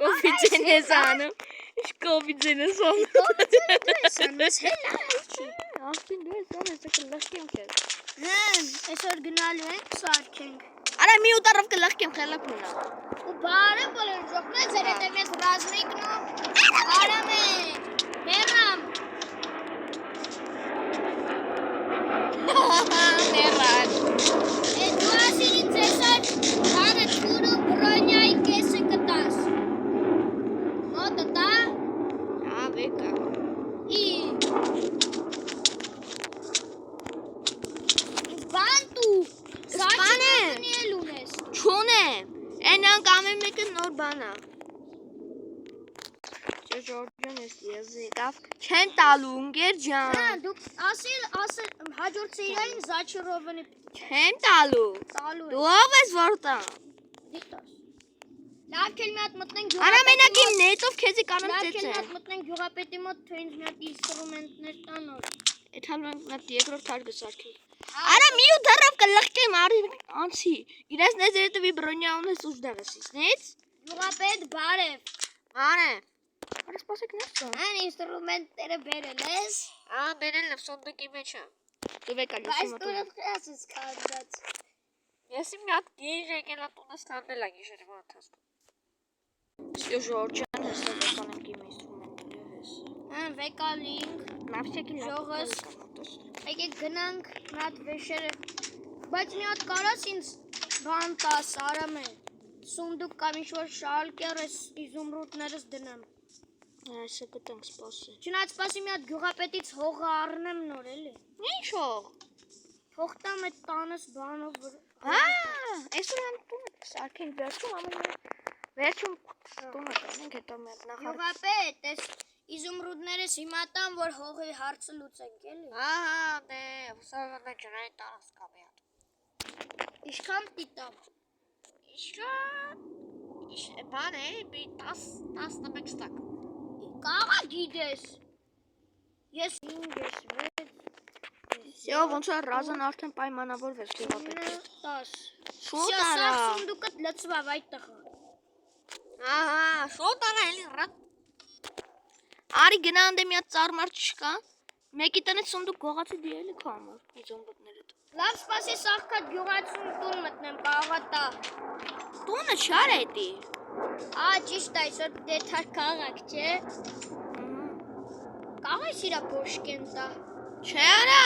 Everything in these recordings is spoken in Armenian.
Կոֆիջեն ես անում։ Ինչ կոֆիջեն ես անում։ Ախտին դու ես անում, ես կլախկեմ քեզ։ Այսօր գնալու ենք սարքենք։ Արա մի ուտարով կլախկեմ խելակ մնա։ Ու բարը բոլոր ժողնը ձեր հետև ես ռազմիկն ու արամ է, մերամ։ Մերան։ Դու ասին ինձ այսօր բանը թուրու բրոնյայի կեսը կտաս։ Մոտը տա։ Վեկա։ Բան տու։ Սաչը նիել ունես։ Չունեմ։ Այնան կամեն մեկը նոր բան է։ Ժորջան ես եկավ։ Չեն տալու ընկեր ջան։ Դուք ասել հաջորդ սերիային Զաչիրովնի Չեն տալու։ տալու Դու ով ես որ տա։ դիտես։ Լավ քել մի հատ մտնենք Արա մենակ իմ նետով քեզի կանեմ Լավ քել մի ծեծեմ։ հատ մտնենք գյուղապետի մոտ թե ինձ մի հատ ինստրումենտներ տանոր։ Այդ հալու մենք երկրորդ հարկը սարքենք։ Արա մի ու դեռով կլխկեմ արի անցի։ Իրես նեզ հետևի բրոնյա ունես ուժդեղ ես իսնից։ Գյուղապետ բարև։ Արե։ Արա սպասեք ներսը։ Այն ինստրումենտները բերել ես։ Բերել եմ սոնդուկի մեջ է։ Դու վեկա Բայց լուսում դու ես կանդած։ Ես մի հատ գիժ եկել տունս տանել ա գիշերը ընթացքում։ Սյո Ժորջան հեսա վեկանենք իմ ինստրումենտները հեսը։ Վեկալինք։ Մավշեկի Ժողս։ Եկեք գնանք մի հատ վեշերը։ Բայց մի հատ կարաս ինձ բան տաս արամ է։ Սունդուկ կամ ինչ-որ շալկեր ես իզումրուտներս դնեմ։ Այսը կտենք սպասի։ Չնայած սպասի մի հատ գյուղապետից հողը առնեմ նոր էլի։ Ինչ հող։ Հող տամ այդ տանս բանով Այսօր համ տունը սարքենք վերջում վերջում տունը կանենք հետո մի հատ նախարար։ Գյուղապետ, այս իզումրուտներս հիմա տամ, որ հողի հարցը լուծենք էլի։ դե վսավանը ջրայի տարած կամ մի հատ։ Իշքան տիտամ։ Բան է, 11 ստակ։ Կաղա գիտես։ Ես 5 ես 6։ Սյո ոնց է ռազան արդեն պայմանավորվեց գյուղապետի։ 10։ Շուտ Սա արա։ սունդուկը լծվավ այդտեղ։ Շուտ արա էլի ռատ։ Արի գնա անդե մի հատ ծառմար չկա։ Մեկի տնից սունդուկ գողացի դիելի քո համար, իզոմբոտներդ։ Լավ սպասի սաղքատ գյուղացուն տուն մտնեմ, կաղա տա։ Տունը չար է էտի։ Ճիշտ այսօր դեթար կաղաք, չէ։ Կաղայ սիրա բոշկեն տա։ Չէ արա,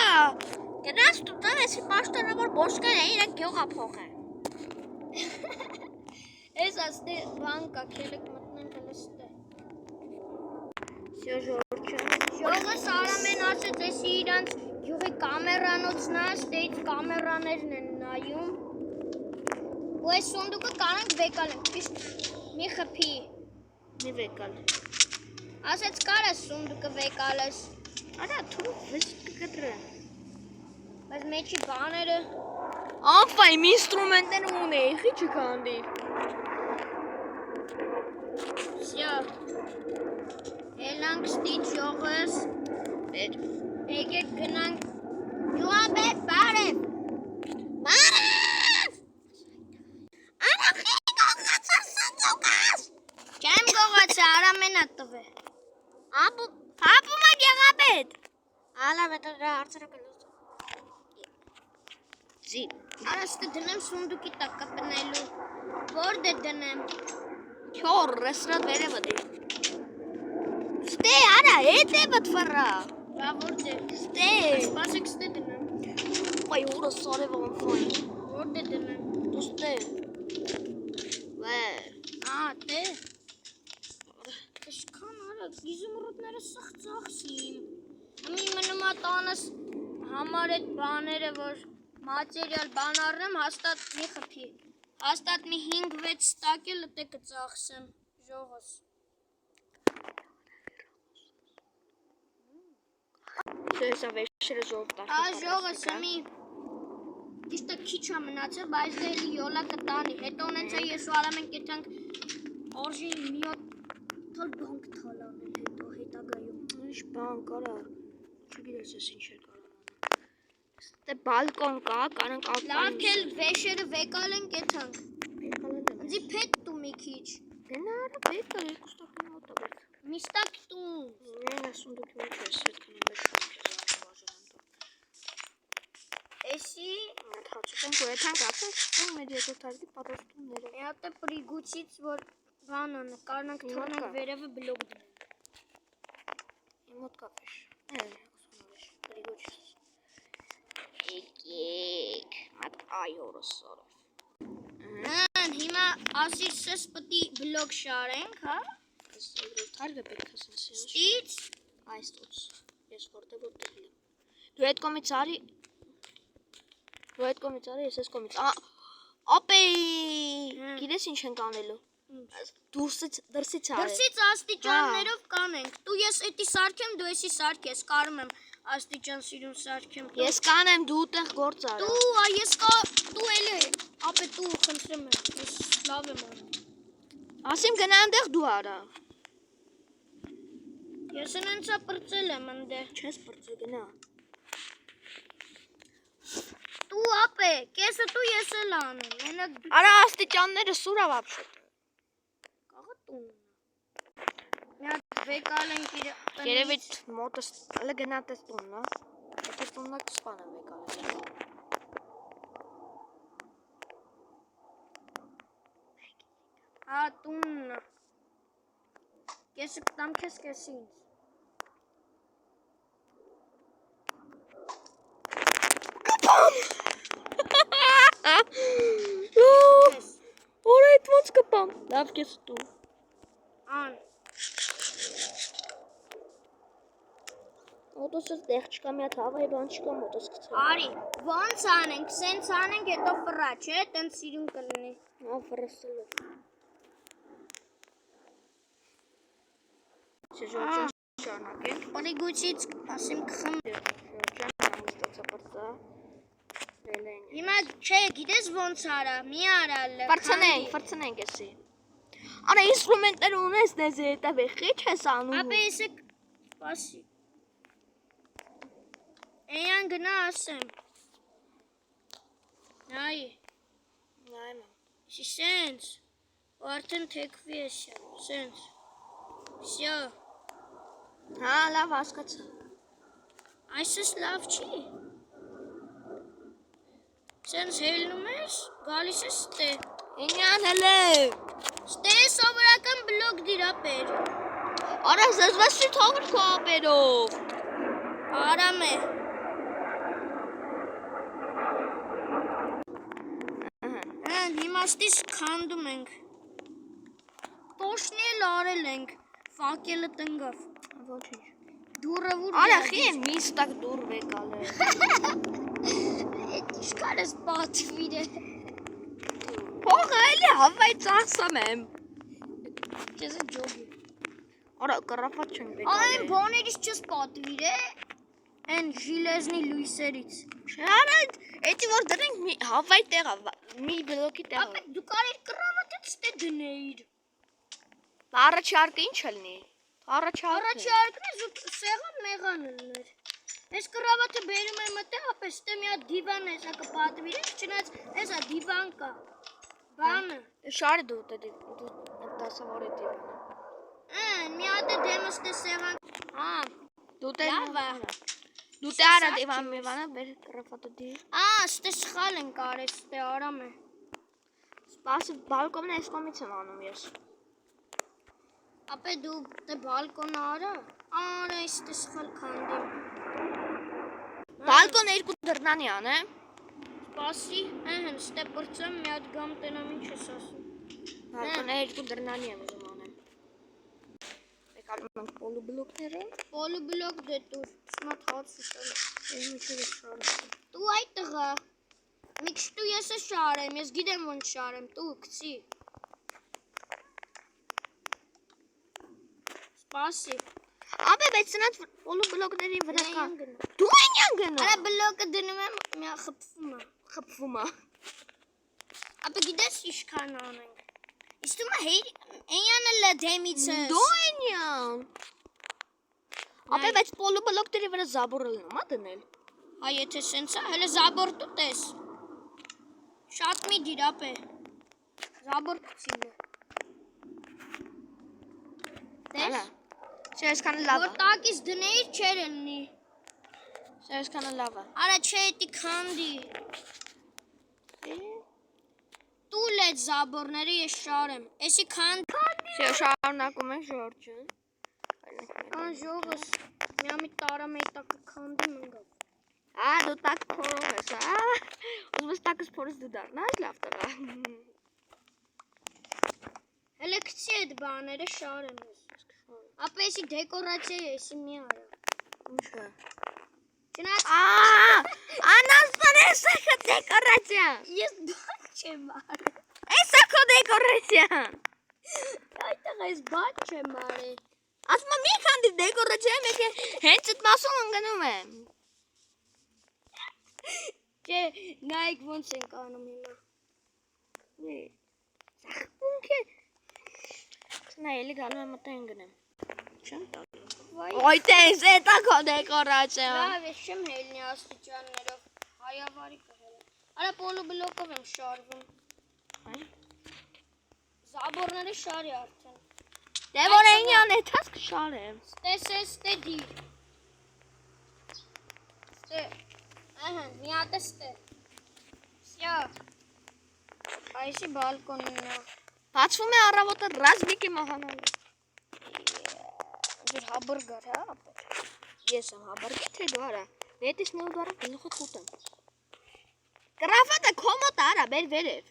գնաս տուտան էսի պաշտանավոր բոշկան է իրակ գյուղա փող է։ Ես աստե բան կա, կելեք մտնենք հլստե։ Սյո Ժորջան։ Ժողս արամեն ասեց էսի իրանց գյուղի կամերանոցն է, ստեից կամերաներն են նայում։ Ու այս սոնդուկը կանենք վեկալ ենք, ճիշտ մի խպի։ Մի վեկալ։ Ասեց կարես սոնդուկը վեկալես։ Արա թուրուկ վեճ կգտրեն։ Բայց մեջի բաները։ Անվայ մի ինստրումենտներ ունեի, խիչը կանդի։ Սյո։ Էլանք ստիչ ժողս։ Եկեք գնանք գյուղապետ բարև։ Բարև։ Արա խի գողացա սնդուկաս։ Չեմ գողացա, արամենա տվե։ Հապում է գեղապետ։ Ալավ է դրա հարցերը կլուծում։ Զի։ Արա ստե դնեմ սունդուկի տակ կպնելու։ Որդ է դնեմ։ Չոր, ռեսրատ վերևը դի։ Ստե, արա, հետ է բտվրա։ Բա որդ է։ Ստե։ Սպասեք ստե դնեմ։ Պայ ուրը սարև անվայն։ Որդ է դնեմ։ Դու ստե։ Վե։ Տե։ Իշքան արա, իզումրուտները սղծախսիմ։ Ամի մնումա տանս համար էդ բաները, որ մատերիալ բան առնեմ, հաստատ մի խպի։ Հաստատ մի 5-6 ստակ է լտե կծախսեմ, ժողս։ Սա վերջերը ժող տար։ Ժողս ամի, ճիշտը քիչ է մնացել, բայց դե էլի յոլա կտանի, հետո ունենց է ես ու արամ ենք եթանք արժի մի հատ թալ բանք թալանել հետո հետագայում։ Ինչ բան կարա, չգիրես ես ինչ է կարան անել։ Ստե բալկոն կա, կանանք ալպային։ Լավ կել վեշերը վեկալ ենք եթանք։ Վեկալել եմ։ Ընձի պետ տու մի քիչ։ Գնա արա պետք է երկու ստակին մոտ է բայց։ Միստակ տուն։ Նեն ասում դուք ինչ ես այդքան մշում ես բաժանանդ։ Էսի Հացում գոյթան կապում շփում մեր երկրորդի պատասխանները։ մի հատ է պրիգուցից որ բանը նկարնանք թողնենք վերևը բլոկ դնենք։ Մոտ կապеш։ Ասում պրիգոչ։ Եկեք, մատ այորսորը։ Հիմա ասիրսս պտի բլոկ շարենք, հա։ Այս երկրորդը պետք է ասես։ Ստից Այստոց։ Ես որտեղ որտեղ եմ։ Դու այդ կողմից արի։ Ես այս կողմից։ Ապե։ Գիտես ինչ ենք անելու։ Դուրսից արի։ դրսից աստիճաններով կանենք։ Դու ես էդի սարքեմ, դու էսի սարքես, կարում եմ աստիճան սիրուն սարքեմ։ Ես կանեմ դու տեղ գործ արա։ Դու էլի, ապե դու խնդրեմ եմ, ես լավ եմ անում։ Ասիմ գնա այնտեղ դու արա։ Ես ընենցա պրծել եմ ընդե։ Չես պրծե գնա։ Դու ապե, կեսը դու ես էլ անում, մենակ դու։ Արա աստիճանները սուրա вообще։ Կաղա տուն։ Մի հատ վեկալ ենք իր տնից։ Երևի մոտս հələ գնա տես տուննա։ Եթե տուննա կսպանեմ վեկալը։ Հա տունն։ Կեսը կտամ քեզ կեսի ինձ։ Օր այդ ոնց կպամ։ Լավ կես դու։ Ան։ Օտոսը դեղ չկա մի հատ հավայի բան չկա մոտս գցել։ Արի, ոնց անենք, սենց անենք, հետո ֆրա, չէ, տենց սիրուն կլինի։ Ա ֆրեսելով։ Շրջան շարունակենք։ Պրիգուցից ասեմ կխմ։ Շրջան համստացա պրծա։ Հիմա չէ, գիտես ոնց արա, մի արալ։ Ֆրցնենք էսի։ Արա ինստրումենտներ ունես դեզ հետևի խիչ ես անում։ Ապե եսը սպասի։ Էյան գնա ասեմ։ Նայ։ Նայեմ։ Շի սենց։ Ու արդեն թեքվի ես շա, սենց։ Всё։ Հա, լավ հասկացա։ Այսս լավ չի։ Սենց հելնում ես, գալիս ես ստե։ Ինյան հələ։ Ստե սովորական բլոկ դիրապեր։ Արա զզվեսի թողր քո ապերով։ Արամ է։ Հիմա ստիս քանդում ենք։ Տոշնի էլ արել ենք, վակելը տնգավ։ Ոչինչ։ Դուրը վուր Արա խի է միստակ դուր վեկալը։ Էդ իշկար ես պատվիր է։ Փողը էլի հավայի ծախսամ եմ։ Չես է ջոգի։ Արա կրապատ չենք Այն վեկալը։ բոներից չես պատվիր է, են ժիլեզնի լույսերից։ Չէ արա էդի որ դրենք հավայի տեղա, մի բլոկի տեղա։ Ապե դու կարիր կրավատից ստե դնեիր։ Առաջարկը ինչ լինի։ Առաջարկն է սեղան մեղան լներ։ Ես կրավատը բերում եմ մտե, ապե ստե մի հատ դիվան է, սա կպատվիր ենք, չնայած էսա դիվան կա։ Բանը։ Շարի դու դասավորի դիվանը։ Մի հատ է դեմս տե սեղան։ Հա։ Դու տե Լավ է։ Դու տե արա դիվան միվանը բեր կրապատը դի։ Ստե սխալ են կարես, ստե արամ է։ Սպասի բալկոնն այս կողմից եմ անում ես։ Ապե դու տե բալկոն արա։ Արա ստե սխալ քանդեմ։ Բալկոն երկու դռնանի ան է։ Սպասի, ստե պրծեմ մի հատ գամ տենամ ինչ ես ասում։ Բալկոնը երկու դռնանի եմ ուզում անեմ։ Եկալում ենք պոլուբլոկները։ Պոլուբլոկ դե տուր, սմատ հաց ուտել։ Ես միջև ես շարում։ Դու այդ տղա։ Մի քիչ դու ես է շարեմ, ես գիտեմ ոնց շարեմ, դու գցի։ Սպասի։ Ապե բայց սնած պոլուբլոկների վրա կա։ Դու այնյան գնա։ Արա բլոկը դնում եմ, մի Խփվում է։ Ապե գիտես իշքան անենք։ Իստում է հեյր, այնյանը լը դեմիցս։ Դու այնյան։ Ապե բայց պոլուբլոկների վրա զաբորը լինում է դնել։ Հա եթե սենց է, հələ զաբոր տուտես։ Շատ մի դիր ապե։ Զաբոր կցինը։ Հալա։ Չէ, այսքանը լավ Որ է։ տակից դնեիր չեր ելնի։ Չէ, այսքանը լավ է։ Արա չէ էտի քանդի։ Տուլ այդ զաբորները ես շարեմ։ Էսի քանդի։ Չէ, շարունակում ենք Ժորջը։ Ան ժողս միամի տարամ էի տակը քանդի մնգա։ Դու տակ փորով ես, ուզում ես տակս փորից դու դառնաս լավ տղա։ Հələ քցի այդ բաները շարեմ ես։ Ապա էսի դեկորացիա է, էսի մի արա։ Ինչ է։ Չնայած Անաստան ես քո դեկորացիա։ ես բան չեմ արել։ Էս է քո դեկորացիա։ Այդտեղ այս բան չեմ արել։ Ասում եմ մի քանի դեկորացիա մեկ է հենց այդ մասում ընկնում է։ Չէ, նայեք ոնց ենք անում հիմա։ Ոնք է։ Նա էլի գալու եմ մտա ընկնեմ։ Չեմ տալու։ Ոյ տես էտա քո դեկորացիա։ Լավ, ես չեմ հելնի աստիճաններով։ Հայավարի կհել։ Արա պոլու բլոկով եմ շարվում։ Այ։ Զաբորները շարի արդեն։ Դե որ այնյան էթաս կշարեմ։ Ստե դիր։ Ստե։ Ահա, մի հատ ստե։ Սյա։ Այսի բալկոնն է։ Բացվում է առավոտը ռազմիկի մահանալը։ Դուր հաբուրգեր, հա, ապա։ Ես եմ հաբարգի թե դու արա։ Դետիս նու դու արա գլուխը կուտեմ։ Կրավատը կոմոտ արա, բեր վերև։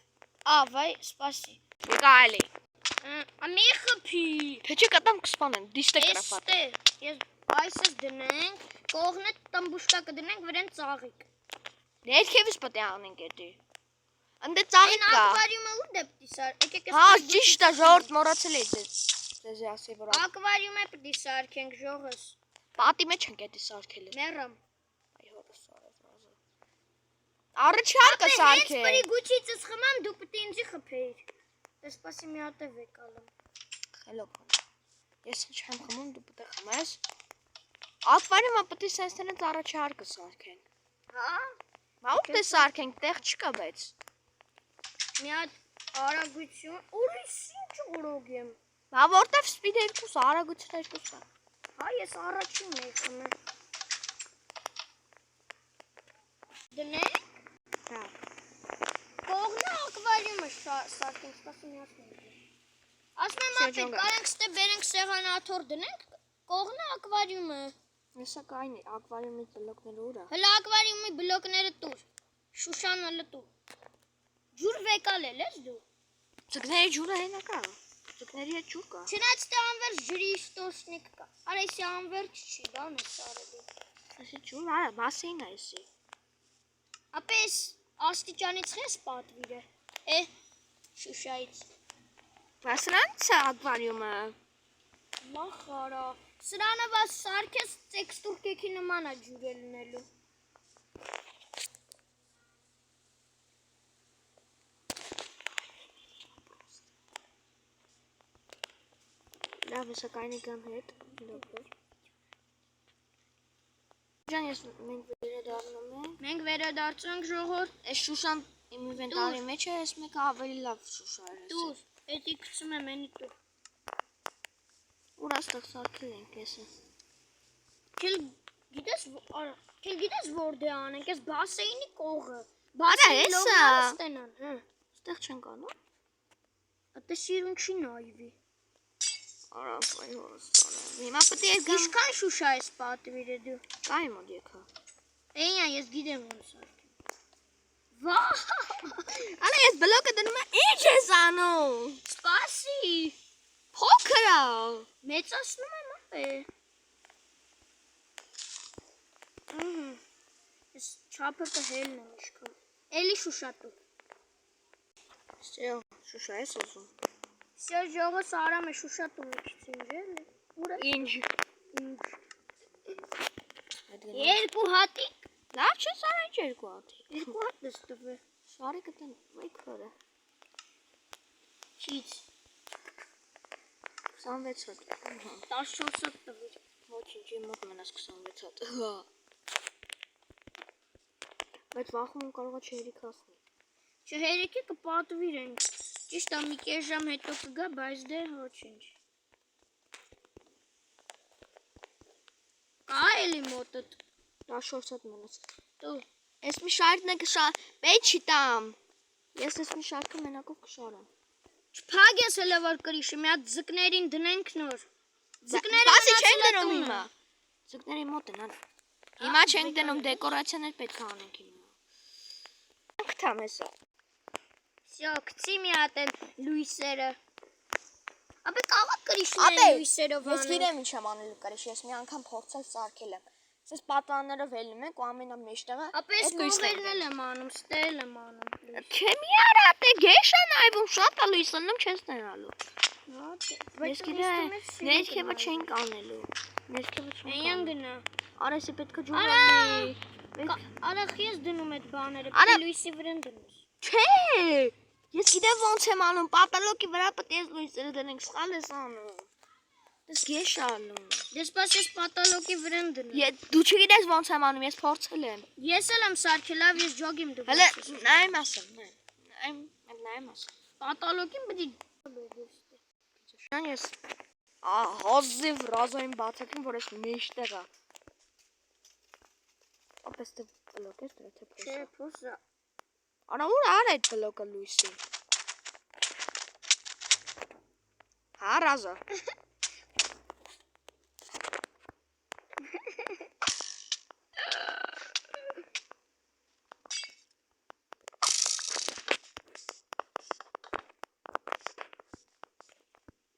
Վայ, սպասի։ Եկա այլի։ Ամի խփի։ Թե չի կտամ կսպանեմ, դիշտե կրավատը։ Ես այսս դնենք, կողնը տմբուշկա կդնենք, վրան ծաղիկ։ Ներքևից պետք է անենք էդի։ Ընդ ծաղիկ կա։ Ակվարիումը ու դեպի սար։ Հա, ճիշտ է, ժողովուրդ մոռացել էի ձեզ ասի որ։ Ակվարիումը պետք է սարքենք ժողս։ Պատի մեջ ենք էդի սարքել։ Մեռամ։ Այ հորս արած ռազը։ Առաջարկը Հենց սարքել։ պրի գուչիցս խմամ դու պետք է ինձի խփեիր։ Դե սպասի մի հատ է վեկալում։ Խելոք։ Ես չեմ խմում, դու պետք է խմես։ Ակվարիումը պետք է սենց տենց առաջարկը սարքեն։ Հա։ Բա ու դե սարքենք, տեղ չկա բայց։ Մի հատ արագություն, ուրիշ ինչ օրոգ եմ։ Բա որտեվ սպիդ 2-ը, արագություն 2-ը։ Հա, ես առաջինն էի խմել։ Դնենք։ Հա։ Կողնը ակվարիումը սարքենք, սպասի մի հատ։ Ասում եմ ապետ, կարենք ստե բերենք սեղանաթոր դնենք, կողնը ակվարիումը։ Հեսա կային ակվարիումի բլոկները ուր է։ Հələ ակվարիումի բլոկները տուր։ Շուշանը լտու։ Ջուր վեկալել ես դու։ Ձկների ջուրը հենա կա։ Ձկների հետ ջուր կա։ Չնայած դե անվերջ ջրի ստոսնիկ կա։ Արա էսի անվերջ չի, բան ես արելի։ Այսի ջուր, արա, բասեին է էսի։ Ապա ես աստիճանից ես պատվիրը։ Շուշայից։ Բա սրանց է ակվարիումը։ Լախ արա։ Սրանը բաս սարքես տեքստուր կեքի նման է ջուրը լինելու։ Լավ է սակայնի գամ հետ։ Ջան, ես մենք վերադառնում ենք։ Մենք վերադարձում ենք ժողովուրդ։ Այս շուշան իմ ինվենտարի մեջ է, այս մեկը ավելի լավ շուշա է։ Տուր, էդի գցում եմ էնի տուր։ Ուր աստեղ սարքել ենք եսը։ Քիլ գիտես որ դե անենք, ես բասեինի կողը։ Արա, էսա։ Ստենան, հա։ Ստեղ չենք անում։ Ատե սիրուն չի նայվի։ Արա, այ հորս տանը։ Հիմա պետք է գամ։ Ինչքան շուշա ես պատվիրը դու։ Կայի մոտ եկա։ Էնա ես գիտեմ ոնց սարքեմ։ Վա։ Արա, ես բլոկը դնում եմ, ինչ ես անում։ Սպասի։ Փոքր է։ Մեծացնում եմ ապե։ Ես չափը կհելն եմ իշքան։ Էլի շուշա տու։ Ստեղ շուշա ես ուզում։ Սա ժողոս արամ է շուշա տու մի քիչ ինժել։ Ուրա։ Ինչ։ Երկու հատիկ։ Լավ չէ, սարը ինչ երկու հատի։ Երկու հատ դստվե։ Շարի կտեն, վայ քորը։ Չից։ 26 հատ։ 14 հատ տվիր։ Ոչինչ, իմ մոտ մնաց 26 հատ։ Բայց վախում եմ կարող է չհերիք հասնի։ Չհերիքի կպատվիրենք։ Ճիշտ է մի կես ժամ հետո կգա, բայց դե ոչինչ։ էլի մոտդ։ Դա շորսատ մնաց։ Դու Ես մի շարքն է կշար, պետք չի տամ։ Ես ես մի շարքը մենակով կշարամ։ չփագես հələ որ կրիշը, մի հատ ձկներին դնենք նոր։ Ձկները Բասի չենք մնացել է դնում տունը։ հիմա։ Ձկների մոտ են, արա։ Հիմա չենք դնում, դեկորացիաներ պետք է անենք հիմա։ Կթամ հեսա։ Всё, գցի մի հատ էլ լույսերը։ Ապա կարող Ապե, կրիշները լույսերով Ես անենք։ գիտեմ ինչ եմ անելու կարիչ, ես մի անգամ փորձել սարքել եմ։ Սես պատանները վելնում ենք ու ամենամեջտեղը Ապա ես կողերն էլ եմ անում, ստել եմ անում։ Քեմի արա, դե գեշա նայվում, շատ է լույս անում չես նրանալու։ Ես գիտեմ, ներքևը չենք անելու։ Ներքևը չենք Այնյան անելու։ գնա։ Արա, սի պետք է ջուրանի։ Արախ ես դնում այդ բաները, Արա- պիտի լույսի վրան դնես։ Չէ, ես գիտեմ ոնց եմ անում, պապելոկի վրա պետք է լույսերը դնենք, սխալ ես անում։ Դες գեշա անում։ Դες պաս ես պատալոկի վրան դնում։ Դու չգիտես ոնց եմ անում, ես փորձել եմ։ Ես էլ եմ սարքել, լավ ես ջոգ եմ դնում։ Հələ նայեմ ասեմ, նայեմ ասեմ։ Պատալոկին պիտի Շան ես հազիվ ռազային բացակին, որ ես մեջտեղ է։ Ապես թե բլոկ ես դրա թե Չէ, փոսա։ փոսա։ Արա ուր արա այդ բլոկը լույսի։ Հա ռազա։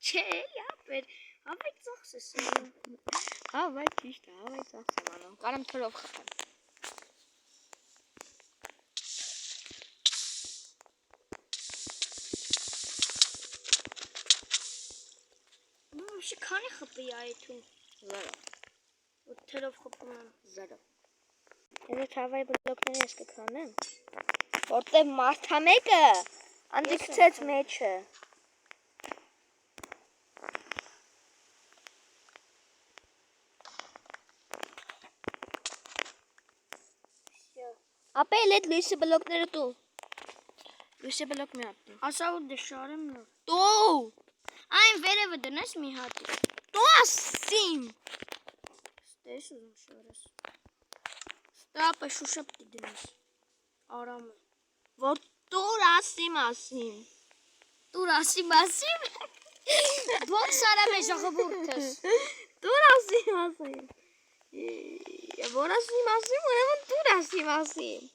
Չէ, ապեր, ապեր ծախս ես անում։ Հա, վայ ճիշտ է, հա, վայ ծախս եմ անում։ Կարամ թրով խփեմ։ Вообще քանի խփի այդում։ Զարո, Ու թերով խփում եմ։ զարո։ Ես հավայ բլոկները ես կքանեմ։ Որտեվ մարդա մեկը անդիքցեց մեջը։ Всё։ Ապա էլ այդ լույսի բլոկները դու։ Լույսի բլոկ մի հատ։ Ասա ու դշարեմ նոր։ Դու, Այն վերևը դնես մի հատ։ դու ասիմ։ Ստես ուզում շարես։ Ստապը շուշը պիտի դնես։ Արամը։ Որ դուր ասիմ։ Դուր ասիմ։ Ոնց արամ է ժողովուրդս։ Դուր ասիմ։ Որ ասիմ, ուրեմն դուր ասիմ։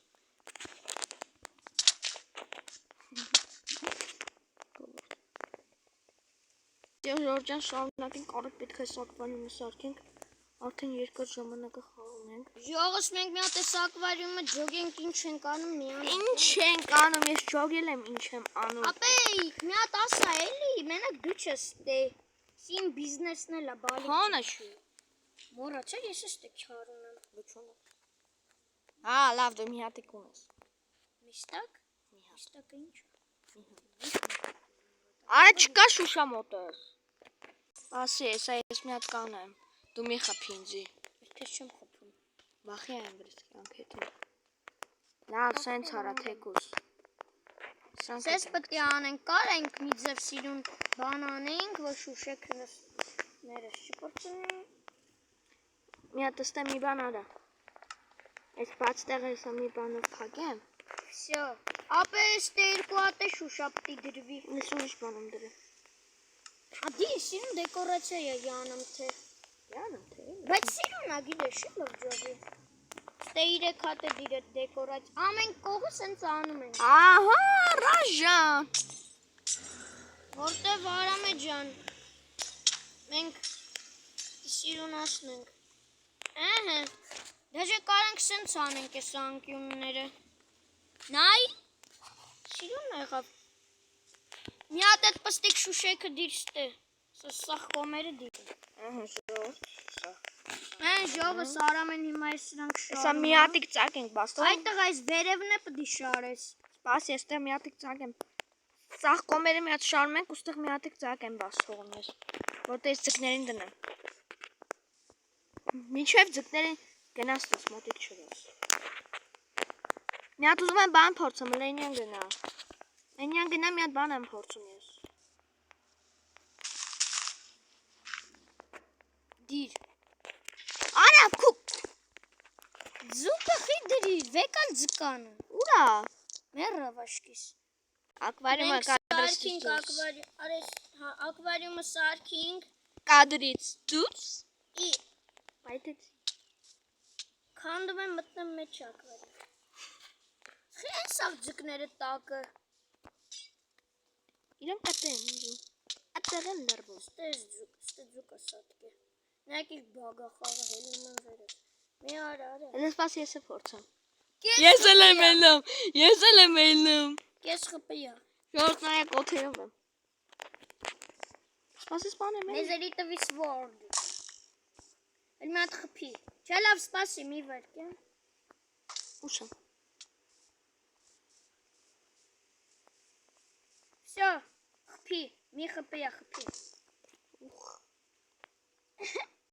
Ժորժան շարունակենք, առդ պետք է սակվարյումը սարքենք, արդեն երկար ժամանակը խաղում ենք։ Ժողս մենք մի հատ էս ակվարիումը ջոգենք ինչ ենք անում միան։ Ինչ ենք անում, ես ջոգել եմ, ինչ եմ անում։ Ապե մի հատ ասա էլի, մենակ դու չես տե։ Սին բիզնեսն էլ է բալի։ Հոնա շու։ Մոռացա ես էս տեղ չարում եմ։ Լուչունը։ Հա, լավ, դու մի հատ եք ունես։ Միշտակ։ Միշտակը ինչ։ Արա չկա շուշա մոտս։ Ասի, հեսա ես մի հատ կանեմ, դու մի խփի ինձի։ Ես քեզ չեմ խփում։ Բախի եմ վրս կյանքետին։ Լավ, սենց արա թեկուս։ Սես պետք է անենք, կարենք մի ձև սիրուն բան անենք, որ շուշեքնս ներս չփորձեն։ Մի հատ ստե մի բան արա։ Այս բաց տեղը հեսա մի բանով փակեմ։ Всё։ Ապե ստե երկու հատ է շուշա պիտի դրվի։ Ես ուրիշ բան եմ դրել։ Ադի սիրուն դեկորացիա է յանում թե։ Յանում թե։ Բայց սիրուն ա գիտես, չի լավ ջոբի։ Ստե 3 հատ է դիրը դեկորացիա։ Ամեն կողը սենց անում են։ Ահա, ռաժան։ Որտեվ Արամե ջան։ Մենք սիրունացնենք։ Ահա։ Դաժե կարանք սենց անենք այս անկյունները։ Նայ։ Սիրուն եղավ։ Մի հատ այդ պստիկ շուշեքը դիրստե։ Սախ կոմերը դիր։ Ահա, շո։ Այն ժողը Արամեն հիմա է սրանք շարում։ Հեսա մի հատիկ ծակ ենք բաստով։ Այդտեղ այս վերևն է պիտի շարես։ Սպաս, ես տեղ մի հատիկ ծակ եմ։ Սաղ կոմերը մի հատ շարում ենք, ուստեղ մի հատիկ ծակ եմ բաս թողում ես, որտեղ ես ձկներին դնեմ։ Մինչև ձկներին գնաս տես, մոտիկ չրոս։ Մի հատ ուզում եմ բան փորձում, լենյան գնա։ Լենյան գնա մի հատ բան եմ փորձում ես։ Դիր։ Արա քուք։ Ձուկը խիդրի, վեկալ ձկանը։ Ուրա։ Մեռա վաշկիս։ Ակվարիումը Սարքինք ակվարիումը սարքինք։ կադրից դուրս։ Բայց Քանդում եմ մտնեմ մեջ ակվարիում։ Խեն սաղ ձկները տակը։ իրենք կտեն ուզում։ Ատեղեն լրվում։ Ստե ձուկը սատկե։ Նայեք բագա խաղը հելնում եմ վերև։ Մի արա։ Ես սպաս ես է փորձեմ։ Կես Ես էլ եմ ելնում։ Կես խպիա։ Ժողովուրդ նայեք օթերով եմ։ Սպասես բան եմ։ Մեզերի տվի sword։ Էլ մի հատ խփի։ Չէ լավ սպասի մի վարկյա։ Ուշ եմ։ Всё, խփի, մի խփիա խփի։